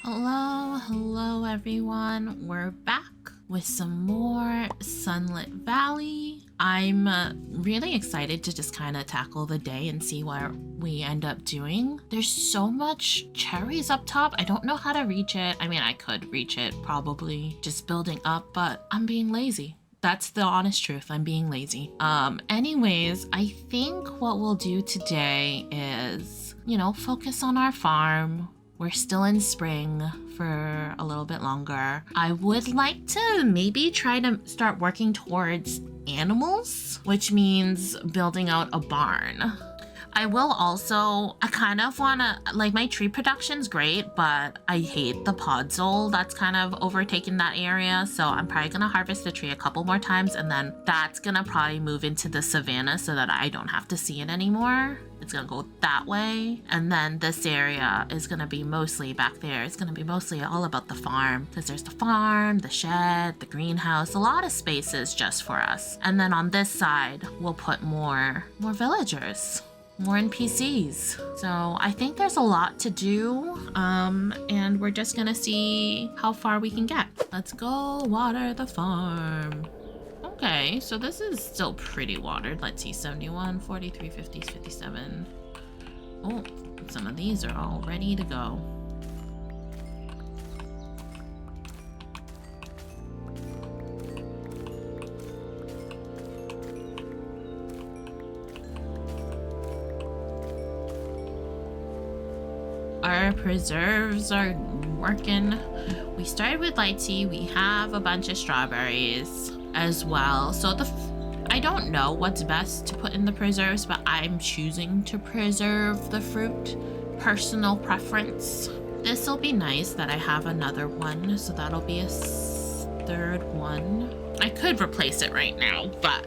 Hello everyone. We're back with some more Sunlit Valley. I'm really excited to just kind of tackle the day and see what we end up doing. There's so much cherries up top. I don't know how to reach it. I mean, I could reach it probably just building up, but I'm being lazy. That's the honest truth. I'm being lazy. Anyways, I think what we'll do today is, focus on our farm. We're still in spring for a little bit longer. I would like to maybe try to start working towards animals, which means building out a barn. I will also, I kind of want to, like, my tree production's great, but I hate the podzol that's kind of overtaken that area. So I'm probably going to harvest the tree a couple more times, and then that's going to probably move into the savanna so that I don't have to see it anymore. It's going to go that way. And then this area is going to be mostly back there. It's going to be mostly all about the farm, because there's the farm, the shed, the greenhouse, a lot of spaces just for us. And then on this side, we'll put more villagers. More NPCs. So I think there's a lot to do, and we're just gonna see how far we can get. Let's go water the farm. Okay, so this is still pretty watered. Let's see, 71, 43, 50, 57. Oh, some of these are all ready to go. Our preserves are working. We started with light tea. We have a bunch of strawberries as well. So I don't know what's best to put in the preserves, but I'm choosing to preserve the fruit. Personal preference. This will be nice that I have another one, so that'll be a third one. I could replace it right now, but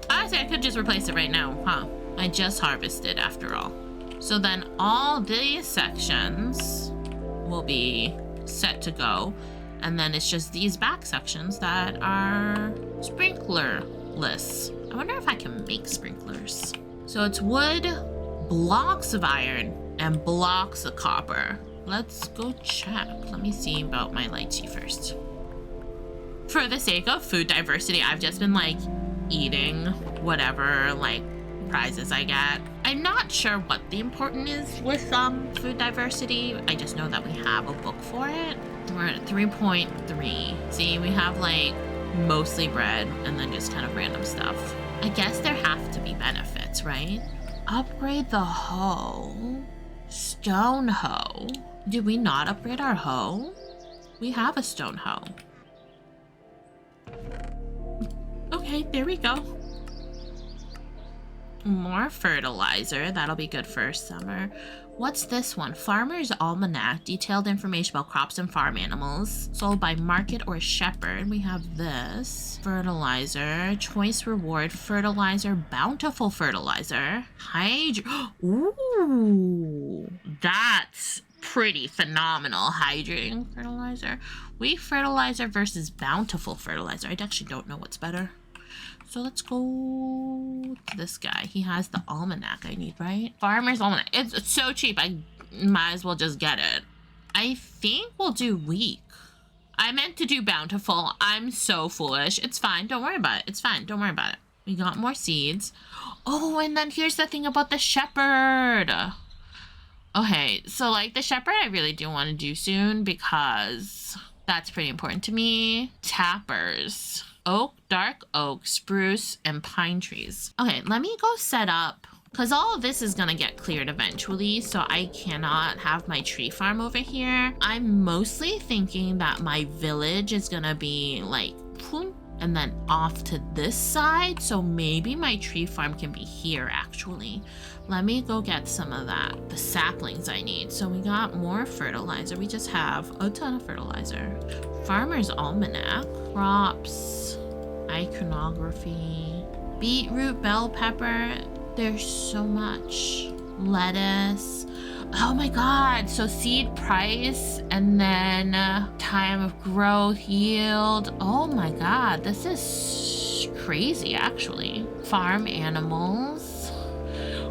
honestly, I could just replace it right now, huh? I just harvested after all. So then all these sections will be set to go. And then it's just these back sections that are sprinklerless. I wonder if I can make sprinklers. So it's wood, blocks of iron, and blocks of copper. Let's go check. Let me see about my light tea first. For the sake of food diversity, I've just been like eating whatever like prizes I get. I'm not sure what the important is with food diversity. I just know that we have a book for it. We're at 3.3. See, we have like mostly bread and then just kind of random stuff. I guess there have to be benefits, right? Upgrade the hoe. Stone hoe. Did we not upgrade our hoe? We have a stone hoe. Okay, there we go. More fertilizer. That'll be good for summer. What's this one? Farmer's Almanac. Detailed information about crops and farm animals. Sold by market or shepherd. We have this. Fertilizer. Choice reward. Fertilizer. Bountiful fertilizer. Ooh. That's pretty phenomenal. Hydrating fertilizer. Weak fertilizer versus bountiful fertilizer. I actually don't know what's better. So let's go to this guy. He has the almanac I need, right? Farmer's Almanac. It's so cheap. I might as well just get it. I think we'll do weak. I meant to do bountiful. I'm so foolish. It's fine. Don't worry about it. It's fine. Don't worry about it. We got more seeds. Oh, and then here's the thing about the shepherd. Okay, so like the shepherd I really do want to do soon because that's pretty important to me. Tappers. Oak, dark oak, spruce, and pine trees. Okay, let me go set up, because all of this is going to get cleared eventually, so I cannot have my tree farm over here. I'm mostly thinking that my village is going to be like, and then off to this side, so maybe my tree farm can be here actually. Let me go get some of that, the saplings I need. So we got more fertilizer. We just have a ton of fertilizer. Farmer's Almanac, crops, iconography, beetroot, bell pepper. There's so much. Lettuce. Oh my god, so seed price and then time of growth, yield. Oh my god, this is crazy actually. Farm animals.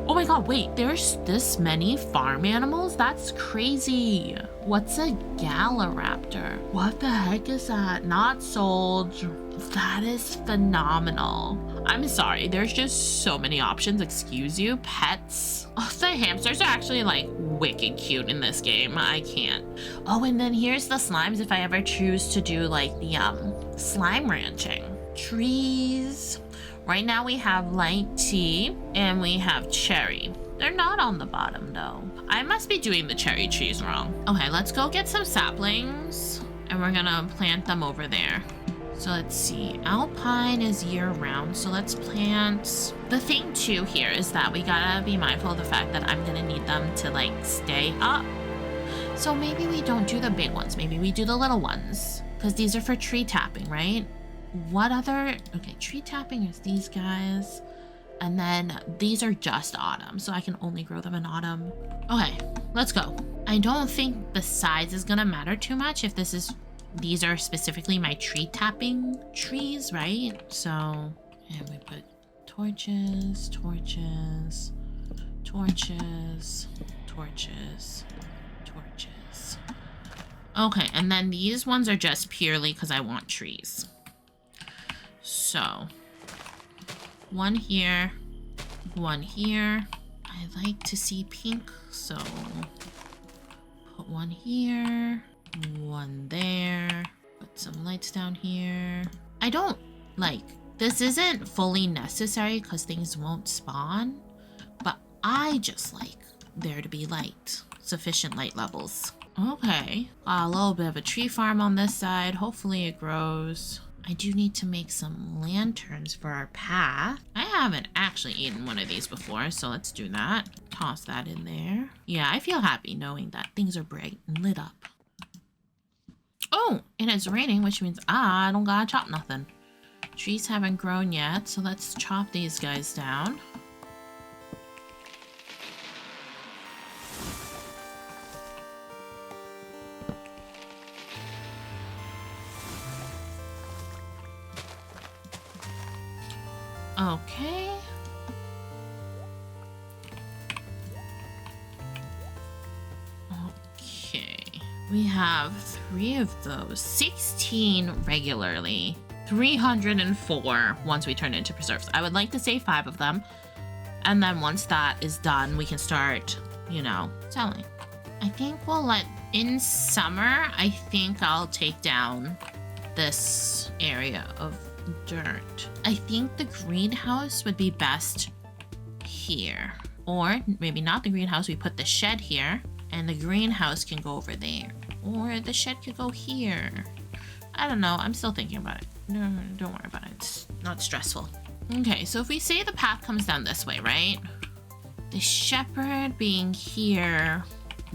Oh my god, wait, there's this many farm animals? That's crazy. What's a Galaraptor? What the heck is that? Not sold. That is phenomenal. I'm sorry, there's just so many options. Excuse you. Pets. Oh, the hamsters are actually like wicked cute in this game. I can't. Oh, and then here's the slimes if I ever choose to do like the slime ranching. Trees. Right now we have light tea and we have cherry. They're not on the bottom though. I must be doing the cherry trees wrong. Okay, let's go get some saplings and we're gonna plant them over there. So let's see, alpine is year round, so let's plant. The thing too here is that we gotta be mindful of the fact that I'm gonna need them to like stay up. So maybe we don't do the big ones, maybe we do the little ones, because these are for tree tapping, right? What other, okay, tree tapping is these guys. And then these are just autumn, so I can only grow them in autumn. Okay, let's go. I don't think the size is gonna matter too much if this is, these are specifically my tree tapping trees, right? So, and we put torches, torches, torches, torches, torches. Okay, and then these ones are just purely because I want trees. So, one here, one here. I like to see pink, so put one here, one there, put some lights down here. I don't like, this isn't fully necessary because things won't spawn, but I just like there to be light, sufficient light levels. Okay, got a little bit of a tree farm on this side. Hopefully it grows. I do need to make some lanterns for our path. I haven't actually eaten one of these before, so let's do that. Toss that in there. Yeah, I feel happy knowing that things are bright and lit up. Oh, and it's raining, which means I don't gotta chop nothing. Trees haven't grown yet, so let's chop these guys down. Okay. Okay. We have 3 of those. 16 regularly. 304 once we turn it into preserves. I would like to save 5 of them. And then once that is done, we can start, you know, selling. I think we'll let, in summer, I think I'll take down this area of dirt. I think the greenhouse would be best here, or maybe not the greenhouse. We put the shed here and the greenhouse can go over there, or the shed could go here. I don't know, I'm still thinking about it. No, don't worry about it, it's not stressful. Okay, so if we say the path comes down this way, right? The shepherd being here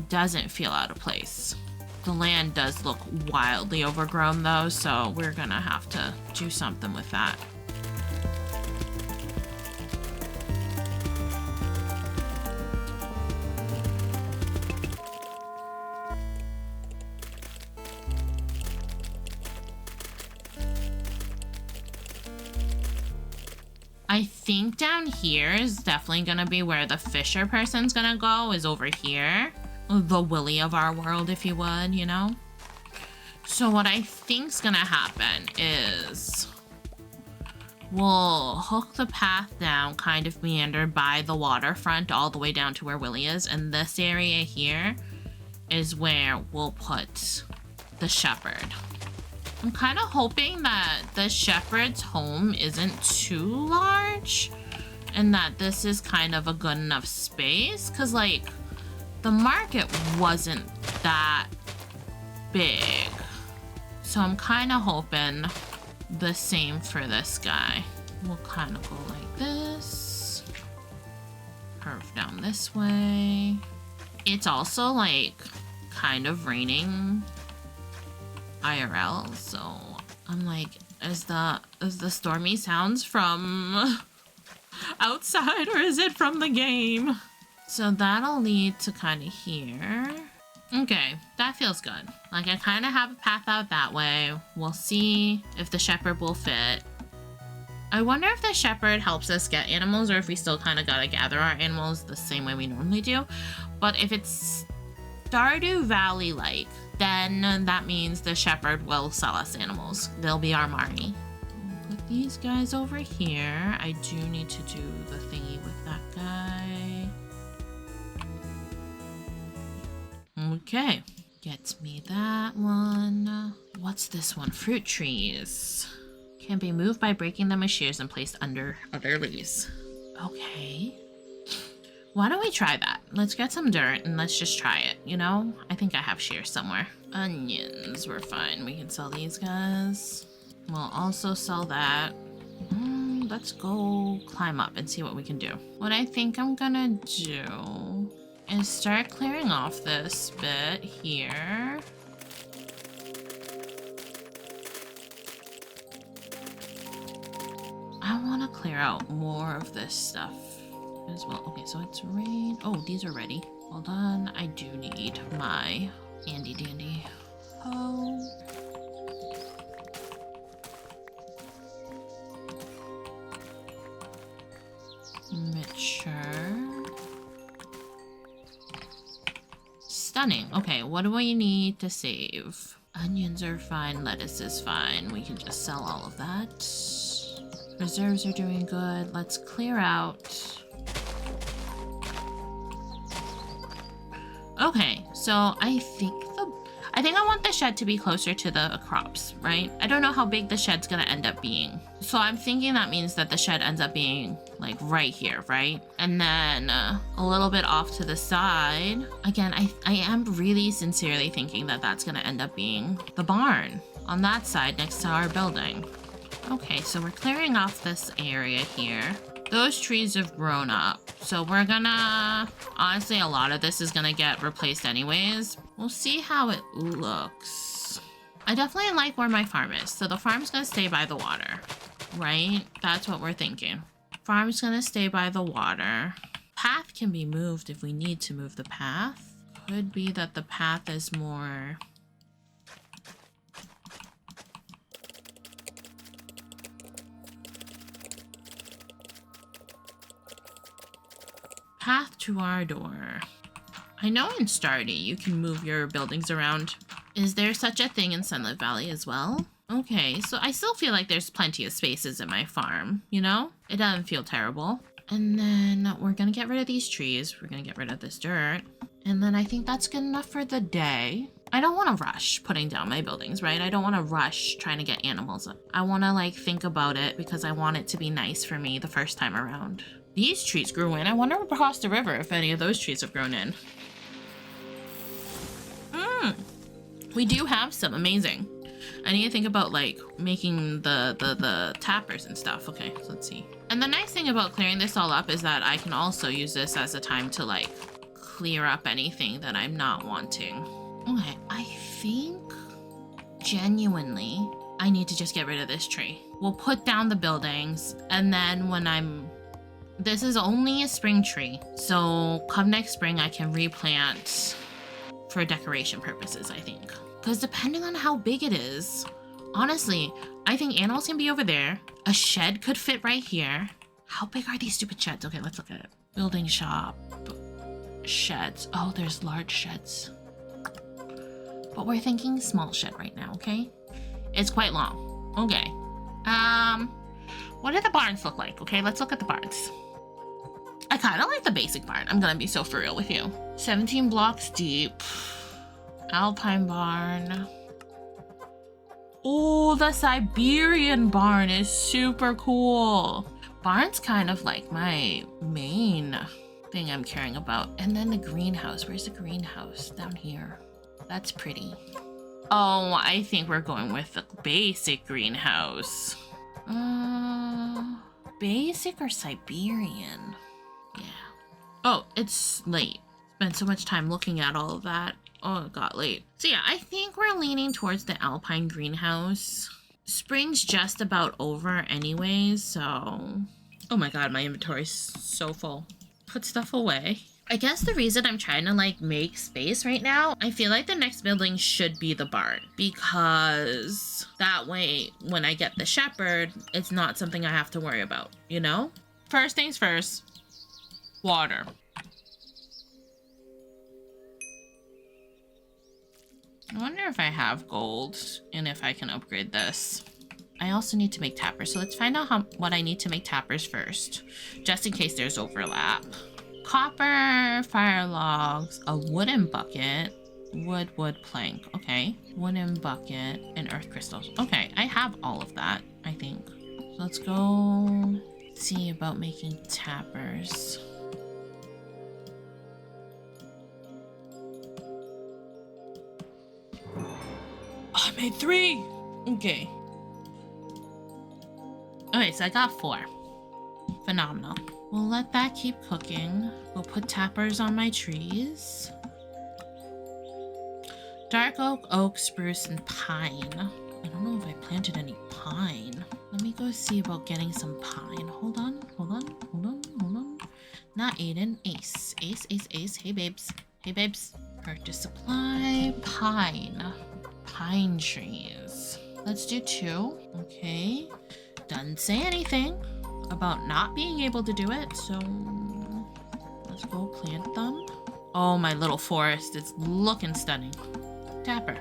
doesn't feel out of place. The land does look wildly overgrown though, so we're gonna have to do something with that. I think down here is definitely gonna be where the fisher person's gonna go, is over here. The Willy of our world, if you would, you know? So what I think's gonna happen is we'll hook the path down, kind of meander by the waterfront all the way down to where Willy is, and this area here is where we'll put the shepherd. I'm kind of hoping that the shepherd's home isn't too large and that this is kind of a good enough space, because like the market wasn't that big. So I'm kind of hoping the same for this guy. We'll kind of go like this. Curve down this way. It's also like kind of raining IRL, so I'm like, is the stormy sounds from outside or is it from the game? So that'll lead to kind of here. Okay, that feels good. Like I kind of have a path out that way. We'll see if the shepherd will fit. I wonder if the shepherd helps us get animals or if we still kind of gotta gather our animals the same way we normally do. But if it's Stardew Valley like, then that means the shepherd will sell us animals. They'll be our Marnie. Put these guys over here. I do need to do the thingy with that guy. Okay, get me that one. What's this one? Fruit trees. Can be moved by breaking them with shears and placed under other leaves. Okay. Why don't we try that? Let's get some dirt and let's just try it, you know? I think I have shears somewhere. Onions, we're fine. We can sell these guys. We'll also sell that. Let's go climb up and see what we can do. What I think I'm gonna do is start clearing off this bit here. I want to clear out more of this stuff as well. Okay, so it's rain. Oh, these are ready. Hold on. I do need my handy dandy hoe. Mature. Stunning. Okay, what do we need to save? Onions are fine. Lettuce is fine. We can just sell all of that. Reserves are doing good. Let's clear out. Okay, so I think I want the shed to be closer to the crops, right? I don't know how big the shed's gonna end up being. So I'm thinking that means that the shed ends up being like right here, right? And then a little bit off to the side. Again, I am really sincerely thinking that that's gonna end up being the barn on that side next to our building. Okay, so we're clearing off this area here. Those trees have grown up, so we're gonna... Honestly, a lot of this is gonna get replaced anyways. We'll see how it looks. I definitely like where my farm is, so the farm's gonna stay by the water, right? That's what we're thinking. Farm's gonna stay by the water. Path can be moved if we need to move the path. Could be that the path is more... Path to our door. I know in Stardew you can move your buildings around. Is there such a thing in Sunlit Valley as well? Okay, so I still feel like there's plenty of spaces in my farm, you know? It doesn't feel terrible. And then we're gonna get rid of these trees. We're gonna get rid of this dirt. And then I think that's good enough for the day. I don't want to rush putting down my buildings, right? I don't want to rush trying to get animals up. I want to like think about it because I want it to be nice for me the first time around. These trees grew in. I wonder across the river if any of those trees have grown in. We do have some. Amazing. I need to think about like making the tappers and stuff. Okay, so let's see. And the nice thing about clearing this all up is that I can also use this as a time to like clear up anything that I'm not wanting. Okay, I think genuinely I need to just get rid of this tree. We'll put down the buildings and then when this is only a spring tree, so come next spring I can replant for decoration purposes, I think. Because depending on how big it is, honestly, I think animals can be over there. A shed could fit right here. How big are these stupid sheds? Okay, let's look at it. Building shop, sheds. Oh, there's large sheds. But we're thinking small shed right now, okay? It's quite long. Okay. What do the barns look like? Okay, let's look at the barns. I kind of like the basic barn. I'm gonna be so for real with you. 17 blocks deep. Alpine barn. Oh, the Siberian barn is super cool. Barn's kind of like my main thing I'm caring about. And then the greenhouse. Where's the greenhouse? Down here. That's pretty. Oh, I think we're going with the basic greenhouse. Basic or Siberian? Yeah. Oh, it's late. Spent so much time looking at all of that. Oh, it got late. So yeah, I think we're leaning towards the Alpine greenhouse. Spring's just about over anyways, so... Oh my god, my inventory's so full. Put stuff away. I guess the reason I'm trying to like make space right now, I feel like the next building should be the barn because that way when I get the shepherd, it's not something I have to worry about, you know? First things first, water. I wonder if I have gold and if I can upgrade this. I also need to make tappers, so let's find out what I need to make tappers first, just in case there's overlap. Copper, fire logs, a wooden bucket, wood, plank. Okay, wooden bucket, and earth crystals. Okay, I have all of that, I think. So let's go see about making tappers. Oh, I made 3! Okay. Okay, so I got 4. Phenomenal. We'll let that keep cooking. We'll put tappers on my trees. Dark oak, spruce, and pine. I don't know if I planted any pine. Let me go see about getting some pine. Hold on. Not Aiden, Ace. Ace. Hey, babes. Purchase supply, pine. Pine trees. Let's do 2. Okay. Doesn't say anything about not being able to do it, so let's go plant them. Oh, my little forest is looking stunning. Tapper.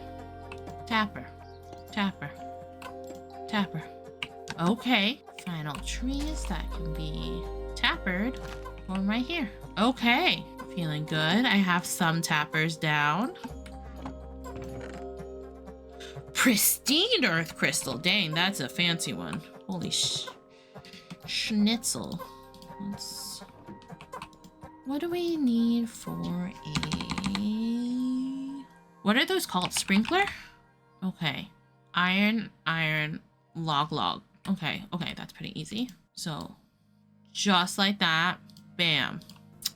Okay, final trees that can be tappered from right here. Okay, feeling good. I have some tappers down. Pristine earth crystal. Dang, that's a fancy one. Holy schnitzel. What do we need for a... What are those called? Sprinkler? Okay. Iron, log. Okay, that's pretty easy. So, just like that. Bam.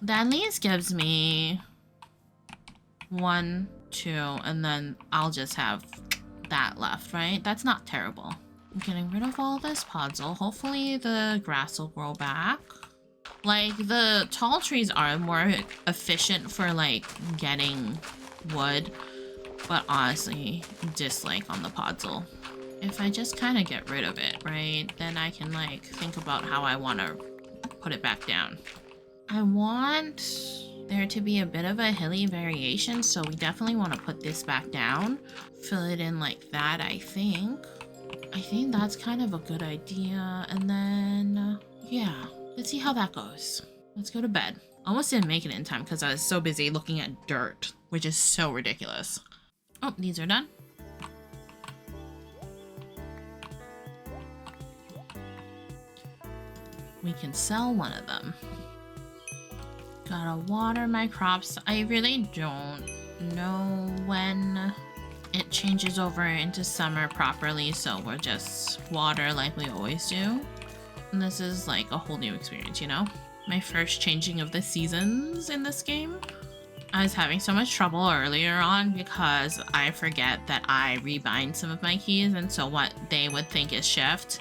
That at least gives me 1, 2, and then I'll just have that left, right? That's not terrible. I'm getting rid of all this podzol. Hopefully the grass will grow back. Like, the tall trees are more efficient for, like, getting wood, but honestly, dislike on the podzol. If I just kind of get rid of it, right, then I can, like, think about how I want to put it back down. I want there to be a bit of a hilly variation, so we definitely want to put this back down. Fill it in like that, I think. I think that's kind of a good idea. And then, yeah, let's see how that goes. Let's go to bed. Almost didn't make it in time because I was so busy looking at dirt, which is so ridiculous. Oh, these are done. We can sell one of them. Gotta water my crops. I really don't know when it changes over into summer properly, so we'll just water like we always do. And this is like a whole new experience, you know? My first changing of the seasons in this game. I was having so much trouble earlier on because I forget that I rebind some of my keys, and so what they would think is shift,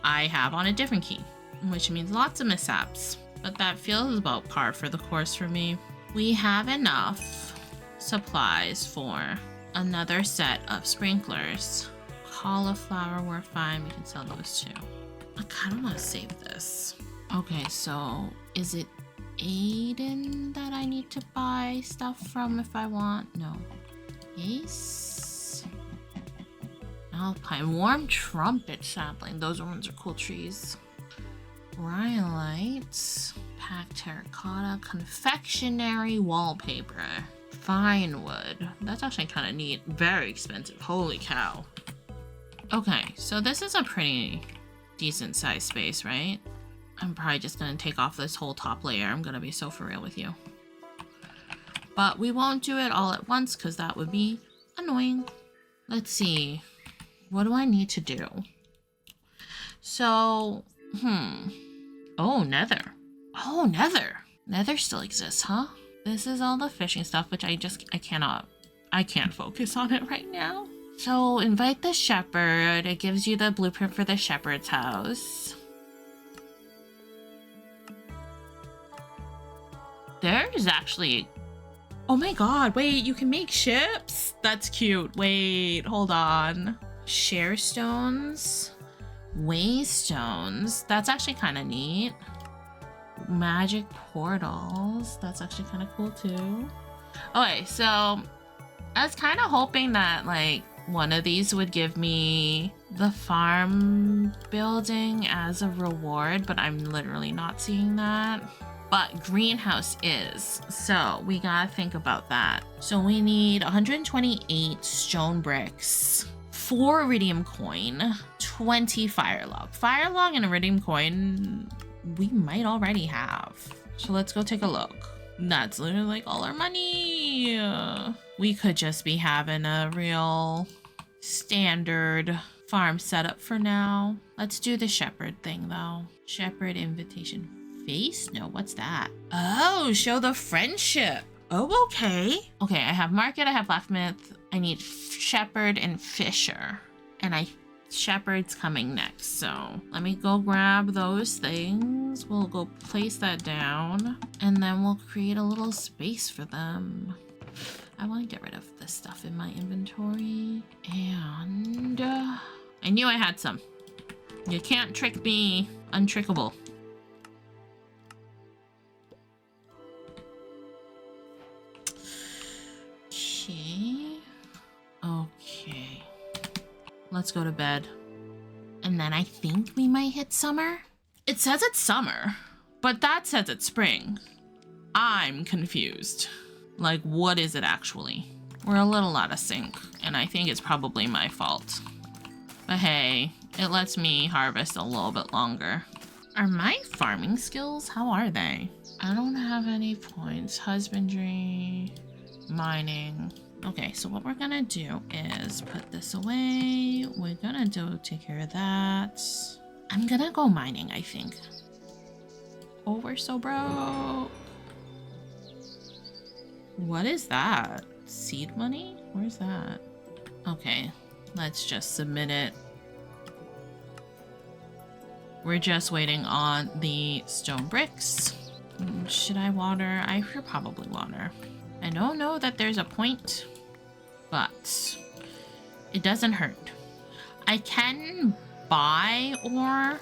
I have on a different key, which means lots of mishaps. But that feels about par for the course for me. We have enough supplies for another set of sprinklers. Cauliflower, we're fine. We can sell those too. I kind of want to save this. Okay, so is it Aiden that I need to buy stuff from if I want? No. Ace. Alpine. Warm trumpet sapling. Those ones are cool trees. Rhyolite, packed terracotta, confectionery wallpaper, fine wood. That's actually kind of neat. Very expensive. Holy cow. Okay, so this is a pretty decent sized space, right? I'm probably just gonna take off this whole top layer. I'm gonna be so for real with you. But we won't do it all at once because that would be annoying. Let's see. What do I need to do? So, Oh, nether. Oh, nether. Nether still exists, huh? This is all the fishing stuff, which I can't focus on it right now. So, invite the shepherd. It gives you the blueprint for the shepherd's house. There's actually... Oh my god, wait, you can make ships? That's cute. Wait, hold on. Share stones. Waystones. That's actually kind of neat. Magic portals. That's actually kind of cool too. Okay, so I was kind of hoping that like one of these would give me the farm building as a reward, but I'm literally not seeing that. But greenhouse is, so we gotta think about that. So we need 128 stone bricks, 4 iridium coin, 20 fire log. Fire log and iridium coin we might already have. So let's go take a look. That's literally like all our money. We could just be having a real standard farm setup for now. Let's do the shepherd thing though. Shepherd invitation face? No, what's that? Oh, show the friendship. Oh, okay. Okay, I have market, I have blacksmith. I need shepherd and fisher. And shepherd's coming next. So let me go grab those things. We'll go place that down and then we'll create a little space for them. I want to get rid of this stuff in my inventory. And I knew I had some. You can't trick me. Untrickable. Okay. Let's go to bed. And then I think we might hit summer. It says it's summer, but that says it's spring. I'm confused. Like, what is it actually? We're a little out of sync, and I think it's probably my fault. But hey, it lets me harvest a little bit longer. Are my farming skills, how are they? I don't have any points. Husbandry, mining. Okay, so what we're gonna do is put this away. We're gonna take care of that. I'm gonna go mining, I think. Oh, we're so broke. What is that? Seed money? Where's that? Okay, let's just submit it. We're just waiting on the stone bricks. Should I water? I should probably water. I don't know that there's a point, but it doesn't hurt. I can buy ore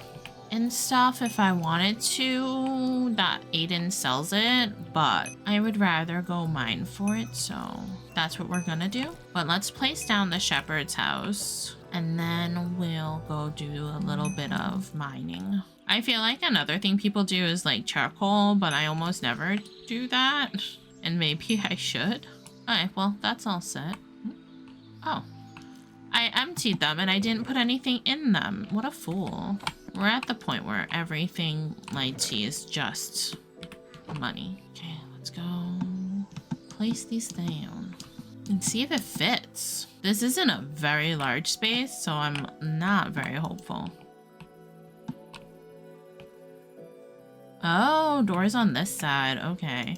and stuff if I wanted to, that Aiden sells it, but I would rather go mine for it, so that's what we're gonna do. But let's place down the shepherd's house and then we'll go do a little bit of mining. I feel like another thing people do is like charcoal, but I almost never do that. And maybe I should. Alright, well, that's all set. Oh. I emptied them and I didn't put anything in them. What a fool. We're at the point where everything Lighty is just money. Okay, let's go place these down and see if it fits. This isn't a very large space, so I'm not very hopeful. Oh, doors on this side. Okay.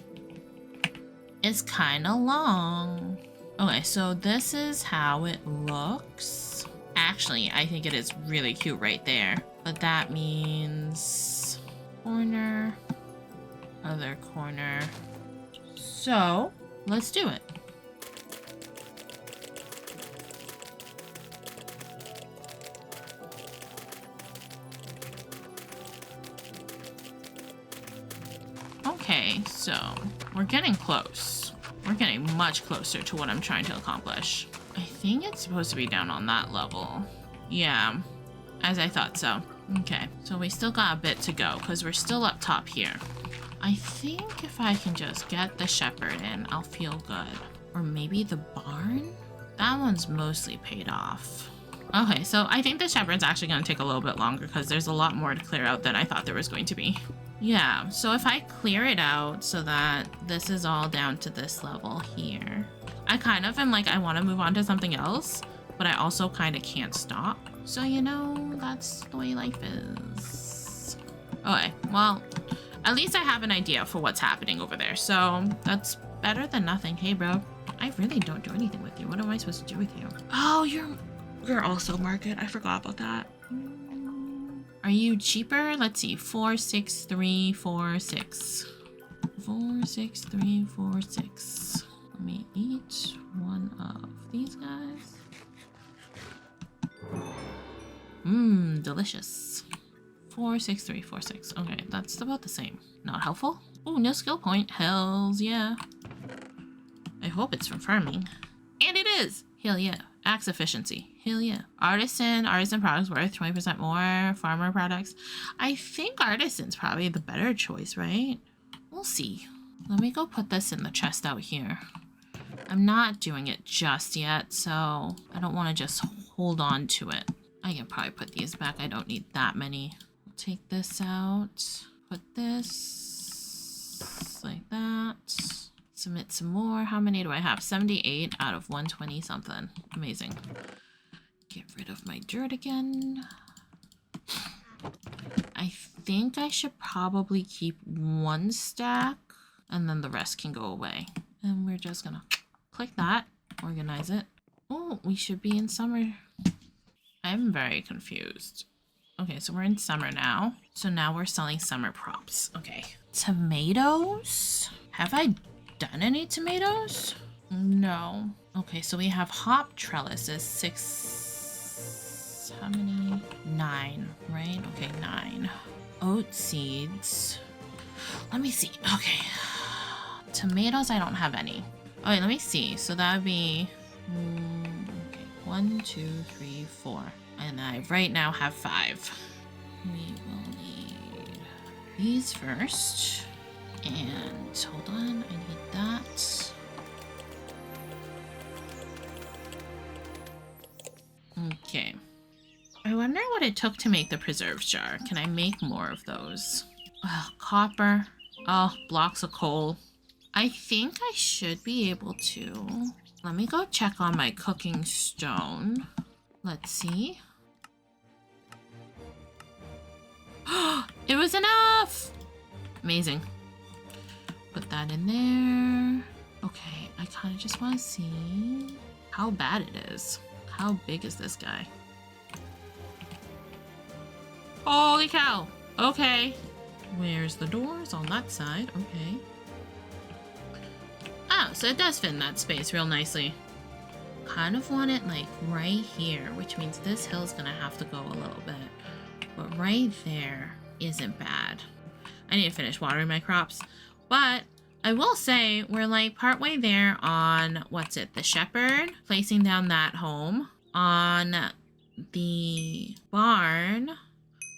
It's kind of long. Okay, so this is how it looks. Actually, I think it is really cute right there. But that means corner, other corner. So let's do it. Okay, so we're getting close. We're getting much closer to what I'm trying to accomplish. I think it's supposed to be down on that level. Yeah, as I thought so. Okay, so we still got a bit to go because we're still up top here. I think if I can just get the shepherd in, I'll feel good. Or maybe the barn? That one's mostly paid off. Okay, so I think the shepherd's actually going to take a little bit longer because there's a lot more to clear out than I thought there was going to be. Yeah, so if I clear it out so that this is all down to this level here, I kind of am like, I want to move on to something else, but I also kind of can't stop. So, you know, that's the way life is. Okay, well, at least I have an idea for what's happening over there. So that's better than nothing. Hey, bro, I really don't do anything with you. What am I supposed to do with you? Oh, you're also market. I forgot about that. Are you cheaper? Let's see. 46346. 46346. Let me eat one of these guys. Mmm, delicious. 46346. Okay, that's about the same. Not helpful? Oh, no skill point. Hells yeah. I hope it's from farming. is. Hell yeah. Axe efficiency. Hell yeah. Artisan products worth 20% more. Farmer products. I think artisan's probably the better choice, right? We'll see. Let me go put this in the chest out here. I'm not doing it just yet, so I don't want to just hold on to it. I can probably put these back. I don't need that many. I'll take this out. Put this like that. Submit some more. How many do I have? 78 out of 120 something. Amazing. Get rid of my dirt again. I think I should probably keep one stack and then the rest can go away. And we're just gonna click that, organize it. Oh, we should be in summer. I'm very confused. Okay, so we're in summer now. So now we're selling summer props. Okay. Tomatoes? Have I done any tomatoes? No. Okay, so we have hop trellises, 6, how many? 9, right? Okay, 9. Oat seeds. Let me see. Okay. Tomatoes, I don't have any. Oh, wait, let me see. So that would be okay, 1, 2, 3, 4. And I right now have 5. We will need these first. And hold on, I need that. Okay. I wonder what it took to make the preserves jar. Can I make more of those? Copper. Oh, blocks of coal. I think I should be able to. Let me go check on my cooking stone. Let's see. It was enough! Amazing. Put that in there. Okay, I kind of just want to see how bad it is. How big is this guy? Holy cow! Okay. Where's the doors? On that side. Okay. Oh, so it does fit in that space real nicely. Kind of want it like right here, which means this hill's gonna have to go a little bit. But right there isn't bad. I need to finish watering my crops. But I will say we're like partway there on, what's it, the shepherd, placing down that home. On the barn,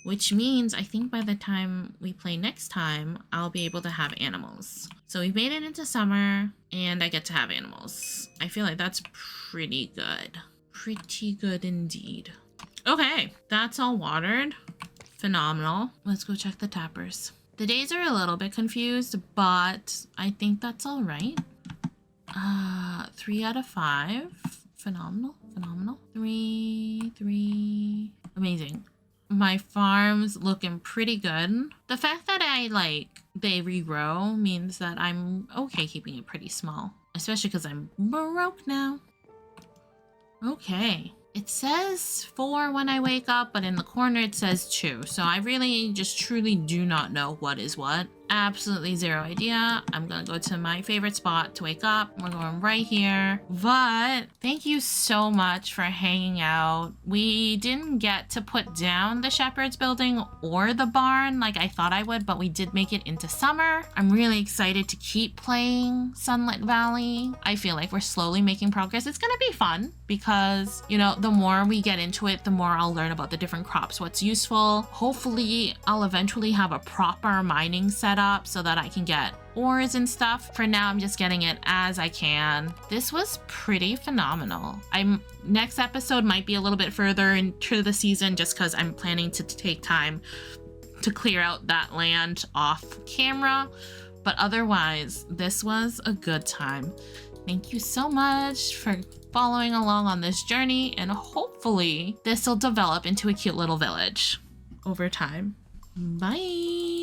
which means I think by the time we play next time, I'll be able to have animals. So we've made it into summer and I get to have animals. I feel like that's pretty good. Pretty good indeed. Okay, that's all watered. Phenomenal. Let's go check the tappers. The days are a little bit confused, but I think that's all right. 3 out of 5. Phenomenal, phenomenal. 3, 3. Amazing. My farm's looking pretty good. The fact that they regrow means that I'm okay keeping it pretty small. Especially because I'm broke now. Okay. It says 4 when I wake up, but in the corner it says 2. So I really just truly do not know what is what. Absolutely zero idea. I'm gonna go to my favorite spot to wake up. We're going right here. But thank you so much for hanging out. We didn't get to put down the shepherd's building or the barn like I thought I would, but we did make it into summer. I'm really excited to keep playing Sunlit Valley. I feel like we're slowly making progress. It's gonna be fun because, you know, the more we get into it, the more I'll learn about the different crops, what's useful. Hopefully, I'll eventually have a proper mining setup so that I can get ores and stuff. For now, I'm just getting it as I can. This was pretty phenomenal. Next episode might be a little bit further into the season just because I'm planning to take time to clear out that land off camera. But otherwise, this was a good time. Thank you so much for following along on this journey, and hopefully this will develop into a cute little village over time. Bye!